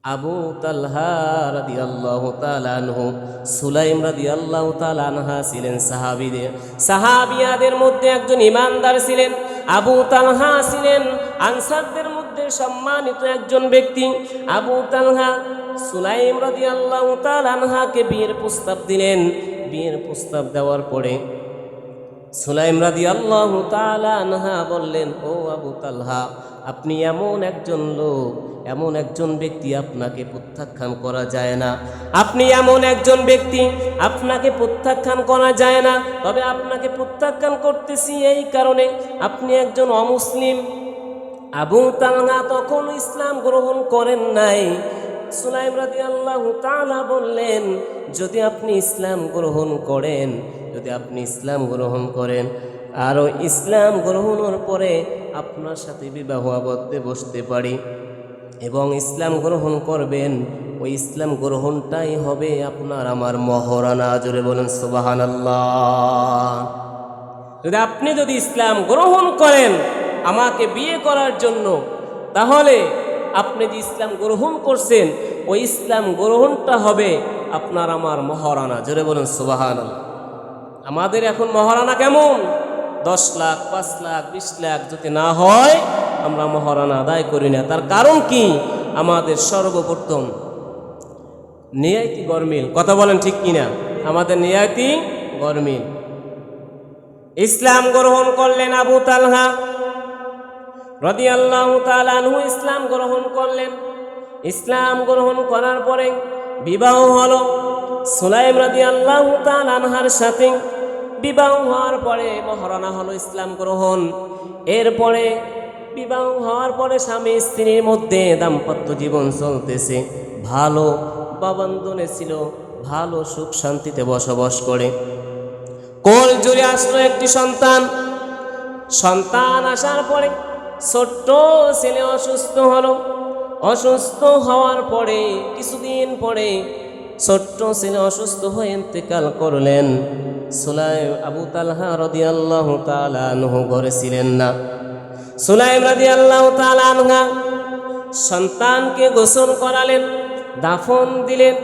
আবু তালহা রাদিয়াল্লাহু তাআলা আনহু, সুলাইম রাদিয়াল্লাহু তাআলা আনহা ছিলেন সাহাবিয়াদের মধ্যে একজন ইমানদার ছিলেন। আবু তালহা ছিলেন আনসারদের মধ্যে সম্মানিত একজন ব্যক্তি। আবু তালহা সুলাইম রাদিয়াল্লাহু তাআলা আনহাকে বিয়ের প্রস্তাব দিলেন। বিয়ের প্রস্তাব দেওয়ার পরে সুলাইম রাদিয়াল্লাহু তাআলা আনহা বললেন, ও আবু তালহা, আপনি এমন একজন লোক, এমন একজন ব্যক্তি, আপনাকে প্রত্যাখ্যান করা যায় না। আপনি এমন একজন ব্যক্তি, আপনাকে প্রত্যাখ্যান করা যায় না। তবে আপনাকে প্রত্যাখ্যান করতেছি এই কারণে, আপনি একজন অমুসলিম। আবু তালহা তখন ইসলাম গ্রহণ করেন নাই। সুলাইম রাদিয়াল্লাহু তাআলা বললেন, যদি আপনি ইসলাম গ্রহণ করেন, যদি আপনি ইসলাম গ্রহণ করেন, আর ইসলাম গ্রহণের পরে আপনার সাথে বিবাহ আবদ্ধে বসতে পারি এবং ইসলাম গ্রহণ করবেন, ওই ইসলাম গ্রহণটাই হবে আপনার আমার মহরানা। জোরে বলেন সুবহানাল্লাহ। আপনি যদি ইসলাম গ্রহণ করেন আমাকে বিয়ে করার জন্য, তাহলে আপনি যে ইসলাম গ্রহণ করছেন ওই ইসলাম গ্রহণটা হবে আপনার আমার মহারানা। জোরে বলেন সুবহানাল্লাহ। আমাদের এখন মহারানা কেমন? 10 লাখ, 5 লাখ, 20 লাখ যদি না হয় আমরা মহারানা আদায় করি না। তার কারণ কি? আমাদের সর্বপ্রথম নিয়াতি গরমিল। কথা বলেন ঠিক কিনা? আমাদের নিয়াতি গরমিল। ইসলাম গ্রহণ করলেন আবু তালহা রাদিয়াল্লাহু তাআলা আনহু, ইসলাম গ্রহণ করলেন। ইসলাম গ্রহণ করার পরে বিবাহ হলো সুলাইম রাদিয়াল্লাহু তাআলা আনহার সাথে। বিবাহ হওয়ার পরে মহারানা হলো ইসলাম গ্রহণ। এরপরে বিবাহ হওয়ার পরে স্বামী স্ত্রীর মধ্যে দাম্পত্য জীবন চলতেছে, ভালো বাবন্ধনে ছিল, ভালো সুখ শান্তিতে বসবাস করে। কোল জুড়ে আসলো একটি সন্তান। সন্তান আসার পরে ছোট্ট ছেলে অসুস্থ হলো। অসুস্থ হওয়ার পরে কিছুদিন পরে ছোট্ট ছেলে অসুস্থ হয়ে ইন্তেকাল করলেন। সুলাইম আবু তালহা রাদিয়াল্লাহু তাআলা আনহু ঘরে ছিলেন না। সুলাইম রাদিয়াল্লাহু তাআলা আনহা সন্তানকে গোসল করালেন, দাফন দিলেন।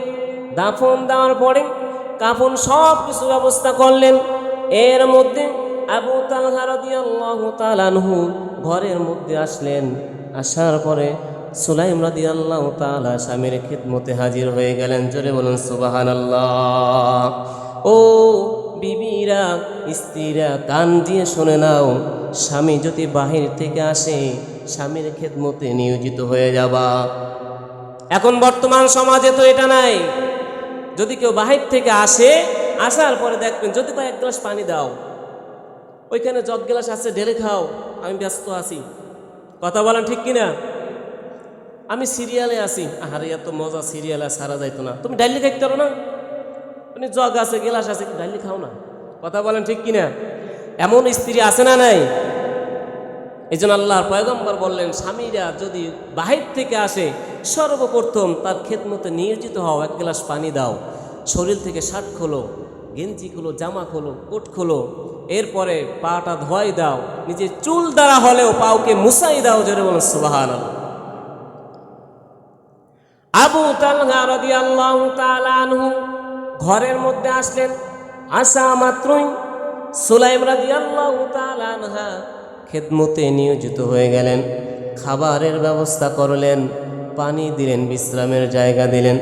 দাফন দেওয়ার পরে কাফন সব কিছু ব্যবস্থা করলেন। এর মধ্যে আবু তালহা রাদিয়াল্লাহু তাআলা আনহু ঘরের মধ্যে আসলেন। আসার পরে সুলাইম রাদিয়াল্লাহু তাআলা স্বামীর খিদমতে হাজির হয়ে গেলেন। জোরে বলুন সুবহানাল্লাহ। ও বিবিরা, স্ত্রীরা, কান দিয়ে শুনে নাও, স্বামী যদি বাহির থেকে আসে স্বামীর খিদমতে নিয়োজিত হয়ে যাবা। এখন বর্তমান সমাজে তো এটা নাই। যদি কেউ বাহির থেকে আসে, আসার পরে দেখবেন যদি কয়েক গ্লাস পানি দাও, ওইখানে জগ গ্লাস আছে, ঢেলে খাও, আমি ব্যস্ত আছি। কথা বলেন ঠিক কিনা? আমি সিরিয়ালে আছি। আরে এত মজা সিরিয়ালে সারা যাইতো না। তুমি ডাইলি খাইতে পারো না? মানে জগ আছে, গ্লাস আছে, ডাইলি খাও না। কথা বলেন ঠিক কিনা? এমন স্ত্রী আছে না নাই? এই জন্য আল্লাহর পয়গম্বর বললেন, স্বামীরা যদি বাহির থেকে আসে সর্বপ্রথম তার খেদমতে নিয়োজিত হও, এক গ্লাস পানি দাও, শরীর থেকে শার্ট খোলো, গেঞ্জি খোলো, জামা খোলো, কোট খোলো, এরপরে পাটা ধোয়াই দাও, নিজের চুল দ্বারা হলেও পাওকে মুছাই দাও। জোরে বলুন সুবহানাল্লাহ। আবু তালহা রাদিয়াল্লাহু তাআলা আনহু ঘরের মধ্যে আসলেন। আসা মাত্রই সুলাইম রাদিয়াল্লাহু তাআলা আনহা খেদমতে নিয়োজিত হয়ে গেলেন। খাবারের ব্যবস্থা করলেন, পানি দিলেন, বিশ্রামের জায়গা দিলেন।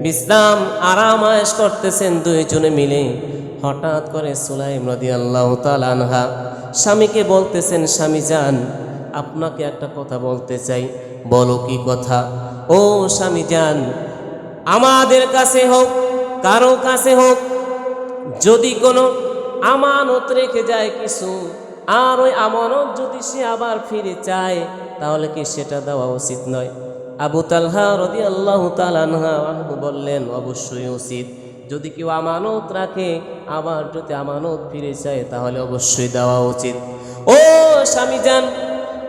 বিশ্রাম আরাম আয়েশ করতেছেন দুইজনে মিলে। হঠাৎ করে সুলাইম রাদিয়াল্লাহু তাআলা আনহা স্বামীকে বলতেছেন, স্বামী যান, আপনাকে একটা কথা বলতে চাই। বলো কি কথা? ও স্বামী যান, আমাদের কাছে হোক কারো কাছে হোক, যদি কোনো আমানত রেখে যায় কিছু, আর ওই আমানত যদি সে আবার ফিরে চায়, তাহলে কি সেটা দেওয়া উচিত নয়? আবু তালহা রাদিয়াল্লাহু তাআলা আনহু বললেন, অবশ্যই উচিত। যদি কেউ আমানত রাখে আবার যদি আমানত ফিরে চায় তাহলে অবশ্যই দেওয়া উচিত। ও স্বামী যান,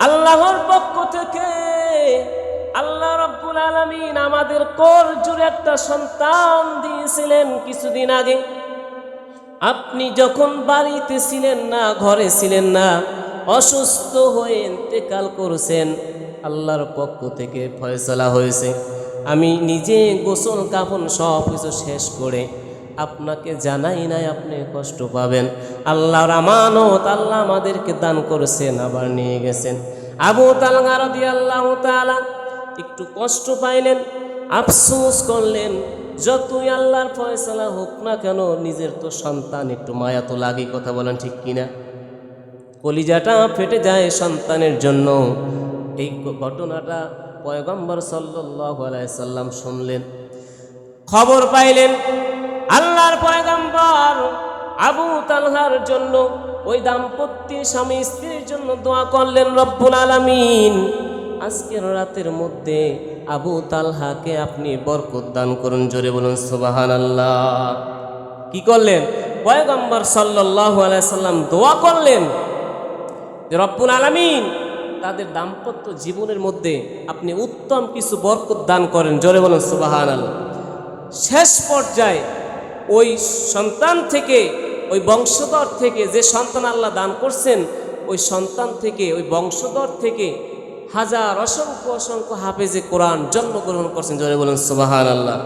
আল্লাহর পক্ষ থেকে আল্লাহ রাব্বুল আলামিন আমাদের কোল জুড়ে একটা সন্তান দিয়েছিলেন কিছুদিন আগে। আপনি যখন বাড়িতে ছিলেন না, ঘরে ছিলেন না, অসুস্থ হয়ে ইন্তেকাল করেছেন, আল্লাহর পক্ষ থেকে ফয়সালা হয়েছে আমি নিজে গোসল কাফন সব কিছু শেষ করে আপনাকে জানাই নাই, আপনি কষ্ট পাবেন। আল্লাহর আমানত, আল্লাহ আমাদেরকে দান করেছেন, আবার নিয়ে গেছেন। আবু তালহা রাদিয়াল্লাহু তাআলা একটু কষ্ট পাইলেন, আফসোস করলেন। যতই আল্লাহর ফয়সালা হোক না কেন, নিজের তো সন্তান, একটু মায়া তো লাগে, কথা বলেন ঠিক কিনা? কলিজাটা ফেটে যায় সন্তানের জন্য। এই ঘটনাটা পয়গম্বর সাল্লাল্লাহু আলাইহি সাল্লাম শুনলেন, খবর পাইলেন। আল্লাহর পয়গম্বর আবু তালহার জন্য, ওই দাম্পত্য স্বামী স্ত্রীর জন্য দোয়া করলেন, রব্বুল আলামিন আজকের রাতের মধ্যে আবু তালহাকে আপনি বরকত দান করুন। জোরে বলুন সুবহানাল্লাহ। কি করলেন? পয়গম্বর সাল্লাল্লাহু আলাইহি সাল্লাম দোয়া করলেন যে রব্বুল আলামিন তাদের দাম্পত্য জীবনের মধ্যে আপনি উত্তম কিছু বরকত দান করেন। জোরে বলুন সুবহানাল্লাহ। শেষ পর্যায়ে ওই সন্তান থেকে, ওই বংশধর থেকে, যে সন্তান আল্লাহ দান করছেন, ওই সন্তান থেকে, ওই বংশধর থেকে হাজার অসংখ্য অসংখ্য হাফেজে কোরআন জন্মগ্রহণ করছেন। জোরে বলুন সুবহানাল্লাহ।